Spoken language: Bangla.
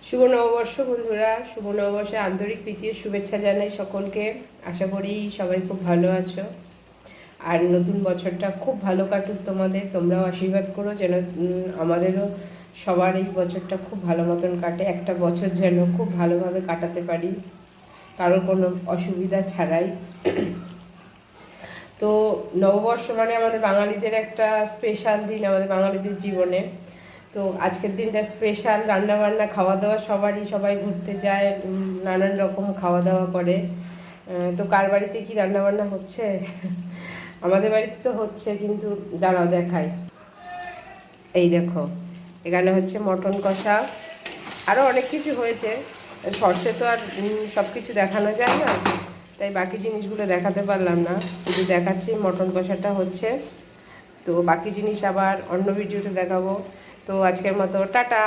শুভ নববর্ষ বন্ধুরা, শুভ নববর্ষে আন্তরিক প্রীতি ও শুভেচ্ছা জানাই সকলকে। আশা করি সবাই খুব ভালো আছো আর নতুন বছরটা খুব ভালো কাটুক তোমাদের। তোমরাও আশীর্বাদ করো যেন আমাদেরও সবার এই বছরটা খুব ভালো মতন কাটে, একটা বছর যেন খুব ভালোভাবে কাটাতে পারি কারোর কোনো অসুবিধা ছাড়াই। তো নববর্ষ মানে আমাদের বাঙালিদের একটা স্পেশাল দিন আমাদের বাঙালিদের জীবনে। তো আজকের দিনটা স্পেশাল, রান্নাবান্না খাওয়া দাওয়া সবাই ঘুরতে যায়, নানান রকম খাওয়া দাওয়া করে। তো কার বাড়িতে কি রান্নাবান্না হচ্ছে আমাদের বাড়িতে তো হচ্ছে, কিন্তু দাঁড়াও দেখাই। এই দেখো, এখানে হচ্ছে মটন কষা, আরও অনেক কিছু হয়েছে। শর্টসে তো আর সব কিছু দেখানো যায় না, তাই বাকি জিনিসগুলো দেখাতে পারলাম না, শুধু দেখাচ্ছি মটন কষাটা হচ্ছে। তো বাকি জিনিস আবার অন্য ভিডিওতে দেখাবো। তো আজকের মতো টাটা।